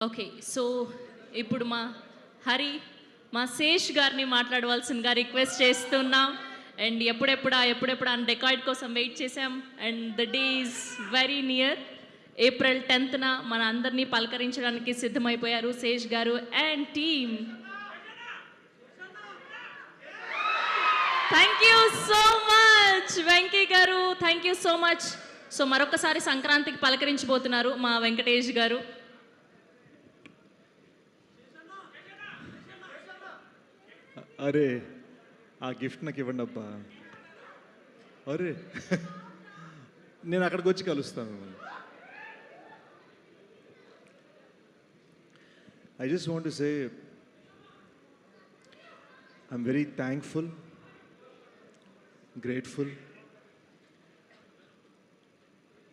Okay. So ఇప్పుడు మా హరి, మా శేష్ గారిని మాట్లాడవలసిందిగా రిక్వెస్ట్ చేస్తున్నాం. అండ్ ఎప్పుడెప్పుడా అని రికార్డ్ కోసం వెయిట్ చేసాం. And the day is very near. April 10న మన అందరినీ పలకరించడానికి సిద్ధమైపోయారు శేష్ గారు and team. Thank you so much Venky గారు, thank you so much. So మరొకసారి సంక్రాంతికి పలకరించబోతున్నారు మా వెంకటేష్ గారు. అరే ఆ గిఫ్ట్ నాకు ఇవ్వండి అబ్బా. అరే నేను అక్కడికి వచ్చి కలుస్తాను. I just want to say I'm very thankful, grateful.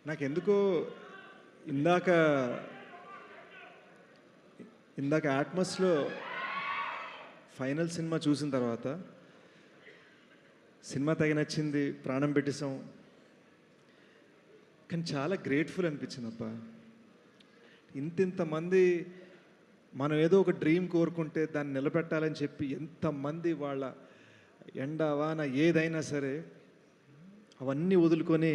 నాకెందుకో ఇందాక ఆట్మస్లో ఫైనల్ సినిమా చూసిన తర్వాత సినిమా తగి నచ్చింది, ప్రాణం పెట్టేసాం, కానీ చాలా గ్రేట్ఫుల్ అనిపించింది అబ్బా. ఇంతమంది మనం ఏదో ఒక డ్రీమ్ కోరుకుంటే దాన్ని నిలబెట్టాలని చెప్పి ఎంతమంది వాళ్ళ ఎండ వాన ఏదైనా సరే అవన్నీ వదులుకొని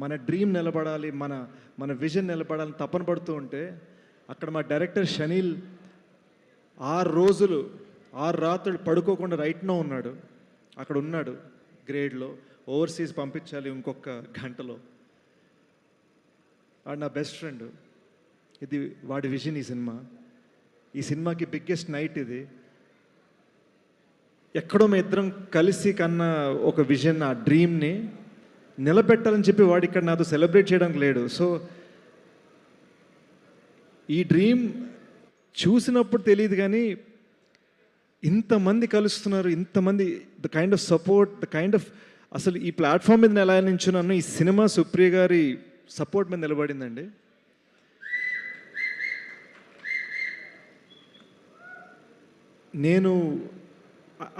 మన డ్రీమ్ నిలబడాలి, మన విజన్ నిలబడాలని తపన పడుతూ ఉంటే అక్కడ మా డైరెక్టర్ షనీల్ 6 రోజులు 6 రాత్రులు పడుకోకుండా రైట్నో ఉన్నాడు. అక్కడ ఉన్నాడు గ్రేడ్లో. ఓవర్సీస్ పంపించాలి ఇంకొక గంటలో. వాడు నా బెస్ట్ ఫ్రెండ్. ఇది వాడి విజన్. ఈ సినిమాకి బిగ్గెస్ట్ నైట్ ఇది. ఎక్కడో మేము ఇద్దరం కలిసి కన్నా ఒక విజన్, ఆ డ్రీమ్ని నిలబెట్టాలని చెప్పి వాడు ఇక్కడ నాతో సెలబ్రేట్ చేయడానికి లేడు. సో ఈ డ్రీమ్ చూసినప్పుడు తెలియదు, కానీ ఇంతమంది కలుస్తున్నారు, ఇంతమంది, the kind of support, the kind of, అసలు ఈ ప్లాట్ఫామ్ మీద ఎలా నించున్నాను, ఈ సినిమా సుప్రియ గారి సపోర్ట్ మీద నిలబడిందండి.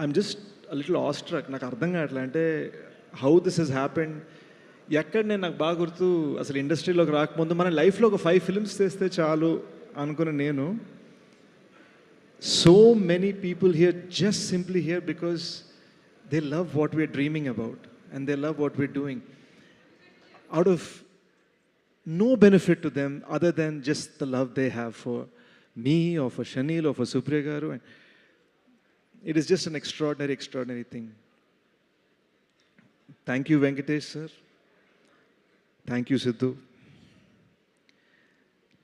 I'm just little awestruck. నాకు అర్థం కావట్లే, అంటే హౌ దిస్ హెస్ హ్యాపెండ్. నాకు బాగా గుర్తు, అసలు ఇండస్ట్రీలోకి రాకముందు మన లైఫ్లో ఒక 5 ఫిల్మ్స్ చేస్తే చాలు అనుకున్న నేను, so many people here just simply here because they love what we're dreaming about and they love what we're doing out of no benefit to them other than just the love they have for me or for Shanil or for Supriya Garu, and it is just an extraordinary thing. Thank you Venkatesh sir, thank you Sidhu,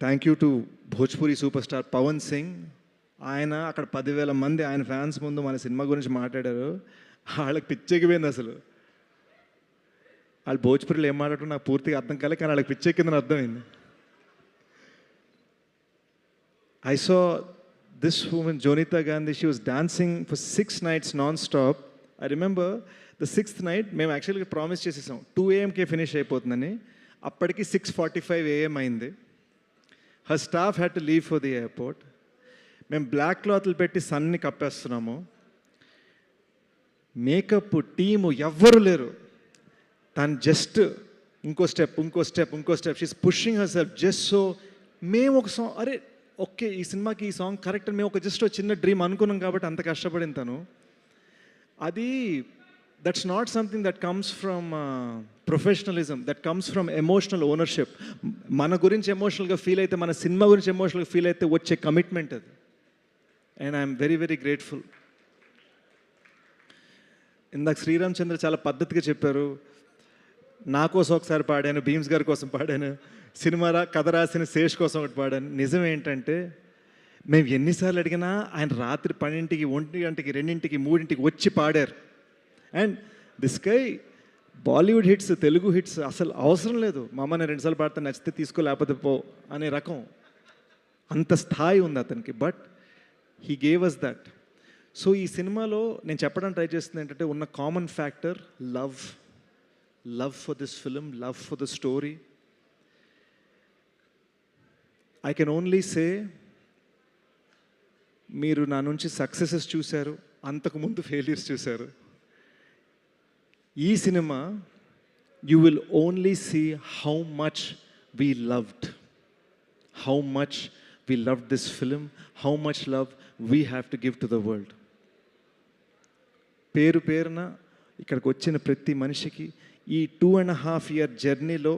thank you to Bhojpuri superstar Pawan Singh. ఆయన అక్కడ 10,000 మంది ఆయన fans ముందు మన cinema గురించి మాట్లాడారు. వాళ్ళకి పిచ్చెక్కిపోయింది. అసలు వాళ్ళు భోజ్పురిలో ఏం మాట్లాడటం నాకు పూర్తిగా అర్థం కాలే, కానీ వాళ్ళకి పిచ్చెక్కిందని అర్థమైంది. I saw this woman Jonita Gandhi, she was dancing for 6 nights non stop. I remember the 6th night మేము యాక్చువల్గా ప్రామిస్ చేసేసాం 2 AM ఫినిష్ అయిపోతుందని. అప్పటికి 6:45 AM అయింది. Her staff had to leave for the airport. మేము బ్లాక్ క్లాత్లు పెట్టి సన్ని కప్పేస్తున్నాము. మేకప్ టీము ఎవ్వరు లేరు. తను జస్ట్ ఇంకో step she's pushing her self just so. మేము ఒక సాంగ్, అరే ఓకే ఈ సినిమాకి ఈ సాంగ్ కరెక్ట్ అని మేము ఒక జస్ట్ చిన్న డ్రీమ్ అనుకున్నాం కాబట్టి అంత కష్టపడిన తను. అది that's not something that comes from professionalism, that comes from emotional ownership. మన గురించి ఎమోషనల్గా ఫీల్ అయితే, మన సినిమా గురించి ఎమోషనల్గా ఫీల్ అయితే వచ్చే కమిట్మెంట్ అది. And I'm very grateful. ఇందాక శ్రీరామ్ చంద్ర చాలా పద్ధతిగా చెప్పారు. నా కోసం ఒకసారి పాడాను, భీమ్స్ గారి కోసం పాడాను, సినిమా కథ రాసిన శేష్ కోసం ఒకటి పాడాను. నిజం ఏంటంటే మేము ఎన్నిసార్లు అడిగినా ఆయన రాత్రి 12కి 1 గంటకి 2కి 3కి వచ్చి పాడారు. And this guy Bollywood hits, Telugu hits అసలు అవసరం లేదు. మా అమ్మ నేను 2 సార్లు పాడితే నచ్చితే తీసుకో లేకపోతే పో అనే రకం, అంత స్థాయి ఉంది అతనికి. But he gave us that. So ఈ సినిమాలో నేను చెప్పడానికి ట్రై చేస్తుంది ఏంటంటే ఉన్న common factor love for this film, love for the story. I can only say, మీరు నా నుంచి సక్సెసెస్ చూశారు, అంతకుముందు ఫెయిల్యూర్స్ చూశారు. ఈ సినిమా you will only see how much we loved, how much we loved this film, how much love we have to give to the world. పేరు పేరున ఇక్కడికి వచ్చిన ప్రతి మనిషికి ఈ 2.5 year జర్నీలో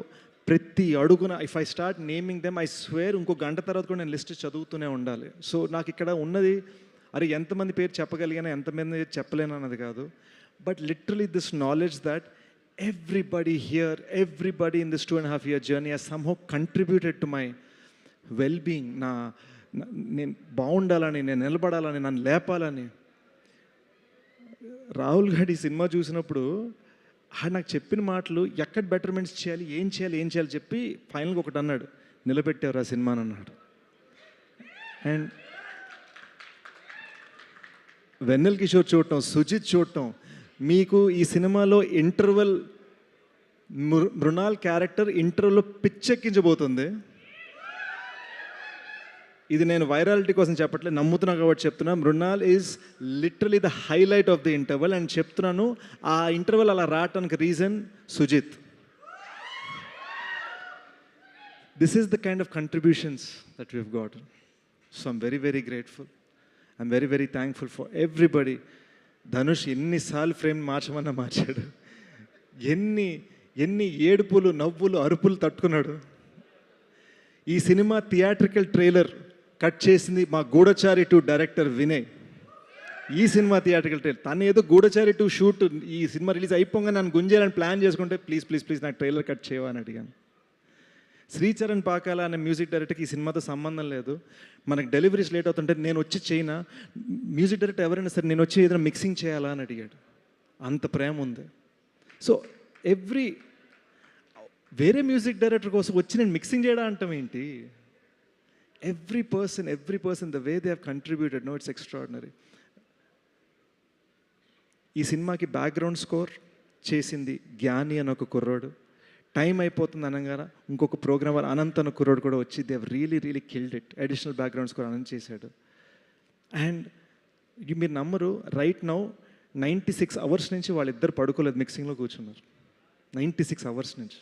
ప్రతి అడుగున if I start naming them I swear ఇంకో గంట తర్వాత కూడా నేను లిస్ట్ చదువుతూనే ఉండాలి. సో నాకు ఇక్కడ ఉన్నది అరే ఎంతమంది పేరు చెప్పగలిగాను ఎంతమంది చెప్పలేను అన్నది కాదు, but literally this knowledge that everybody here, everybody in this 2.5 year journey has somehow contributed to my well-being. నేను బాగుండాలని, నేను నిలబడాలని, నన్ను లేపాలని. రాహుల్ గారి సినిమా చూసినప్పుడు నాకు చెప్పిన మాటలు ఎక్కడ బెటర్మెంట్స్ చేయాలి, ఏం చేయాలి చెప్పి ఫైనల్గా ఒకటి అన్నాడు, నిలబెట్టారు ఆ సినిమాని అన్నాడు. అండ్ వెన్నెల్ కిషోర్ చూడటం, సుజిత్ చూడటం, మీకు ఈ సినిమాలో ఇంటర్వెల్ మృణాల్ క్యారెక్టర్ ఇంటర్వెల్లో పిచ్చెక్కించబోతుంది. ఇది నేను వైరాలిటీ కోసం చెప్పట్లేదు, నమ్ముతున్నా కాబట్టి చెప్తున్నా. Mrunal is literally the highlight of the interval. And చెప్తున్నాను, ఆ ఇంటర్వెల్ అలా రావటానికి reason Sujeeth. This is the kind of contributions that we have gotten. So I'm very very grateful. I'm very very thankful for everybody. Dhanush ఎన్నిసార్లు frame మార్చమన్నా మార్చాడు, ఎన్ని ఏడుపులు, నవ్వులు, అరుపులు తట్టుకున్నాడు. ఈ సినిమా థియేట్రికల్ ట్రైలర్ కట్ చేసింది మా గూఢచారి 2 డైరెక్టర్ వినయ్. ఈ సినిమా థియేట్రికల్ ట్రైలర్ తను ఏదో గూఢచారి 2 షూట్ ఈ సినిమా రిలీజ్ అయిపోగా నన్ను గుంజేయాలని ప్లాన్ చేసుకుంటే ప్లీజ్ నాకు ట్రైలర్ కట్ చేయవా అని అడిగాను. శ్రీచరణ్ పాకాల అనే మ్యూజిక్ డైరెక్టర్కి ఈ సినిమాతో సంబంధం లేదు, మనకు డెలివరీస్ లేట్ అవుతుంటే నేను వచ్చి చేయనా, మ్యూజిక్ డైరెక్టర్ ఎవరైనా సరే నేను వచ్చి ఏదైనా మిక్సింగ్ చేయాలా అని అడిగాడు. అంత ప్రేమ ఉంది. సో వేరే మ్యూజిక్ డైరెక్టర్ కోసం వచ్చి నేను మిక్సింగ్ చేయడం అంటాం ఏంటి? Every person the way they have contributed, no it's extraordinary. ఈ సినిమాకి బ్యాక్గ్రౌండ్ స్కోర్ చేసింది జ్ఞాని అని ఒక కుర్రోడు. టైం అయిపోతుంది అనగానే ఇంకొక ప్రోగ్రామర్ అనంత్ అన్న కుర్రోడు కూడా వచ్చి they have really killed it. Additional background score Anant చేశాడు. అండ్ మీరు నమ్మరు, రైట్ నౌ 96 hours నుంచి వాళ్ళిద్దరు పడుకోలేదు, మిక్సింగ్లో కూర్చున్నారు. 96 hours నుంచి.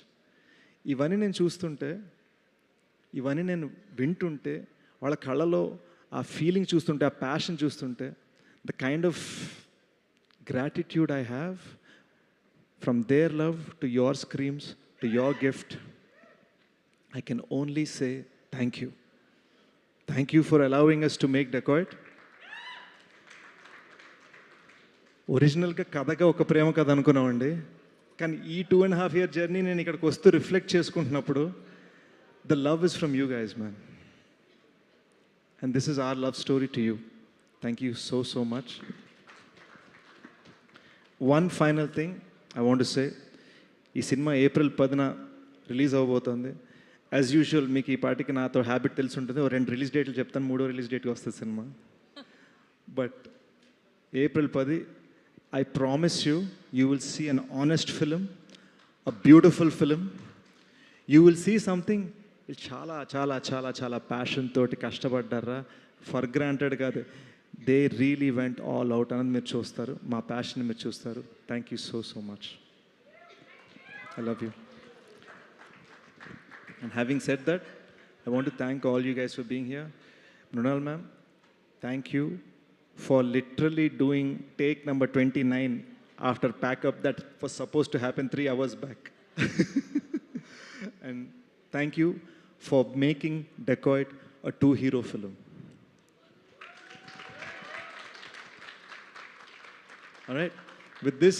ఇవన్నీ నేను చూస్తుంటే, ఇవన్నీ నేను వింటుంటే, వాళ్ళ కళ్ళలో ఆ ఫీలింగ్ చూస్తుంటే, ఆ ప్యాషన్ చూస్తుంటే, the kind of gratitude I have from there love to your screams to your gift, I can only say thank you. Thank you for allowing us to make Dacoit. ఒరిజినల్గా కథగా ఒక ప్రేమ కథ అనుకున్నామండి, కానీ ఈ 2.5 year జర్నీ నేను ఇక్కడికి వస్తూ రిఫ్లెక్ట్ చేసుకుంటున్నప్పుడు the love is from you guys man, and this is our love story to you. Thank you so much. One final thing I want to say, ఈ సినిమా April 10న release అవ్వబోతుంది. As usual మీకు ఈ పార్టీకి నాతో habit తెలిసి ఉంటుంది, 2 release డేట్లు చెప్తాను, 3వ రిలీజ్ డేట్కి వస్తుంది cinema. But April 10, I promise you, you will see an honest film, a beautiful film. You will see something చాలా చాలా చాలా చాలా ప్యాషన్ తోటి కష్టపడ్డారా, ఫర్ గ్రాంటెడ్ కాదు, they really went all out అనేది మీరు చూస్తారు, మా ప్యాషన్ మీరు చూస్తారు. Thank you so much. I love you. And having said that, I want to thank all you guys for being here. Mrunal ma'am, thank you for literally doing take number 29 after pack up that was supposed to happen 3 hours back. And thank you for making Dacoit a 2-hero film. All right, with this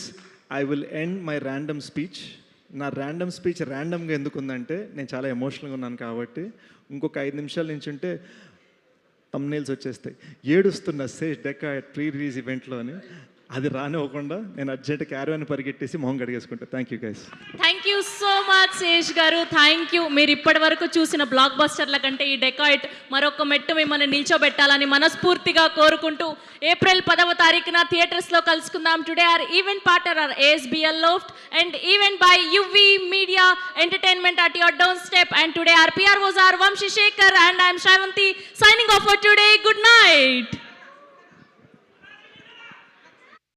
I will end my random speech. నా random speech ర్యాండమ్గా ఎందుకు ఉందంటే నేను చాలా ఎమోషనల్గా ఉన్నాను కాబట్టి. ఇంకొక 5 నిమిషాల నుంచి ఉంటే తమ్నైల్స్ వచ్చేస్తాయి, ఏడుస్తున్న సేష్ డెకాయిట్ ప్రీ రిలీజ్ ఈవెంట్లో అని. అది రానివ్వకుండా నేను అర్జెంట్ క్యారవాన్ పరిగెట్టేసి మొహం కడిగేసుకుంటా. Thank you guys. Thank you so much Sesh గారు, థ్యాంక్ యూ. మీరు ఇప్పటి వరకు చూసిన బ్లాక్ బస్టర్ల కంటే ఈ డెకాయిట్ మరొక మెట్టు మిమ్మల్ని నిల్చోబెట్టాలని మనస్ఫూర్తిగా కోరుకుంటూ April 10న థియేటర్స్లో కలుసుకుందాం. Today our event partner our ASBL Loft and event by UV Media Entertainment at your doorstep. And today our PROs are Vamshi Shekhar and I am Shaivanti signing off for today. Good night.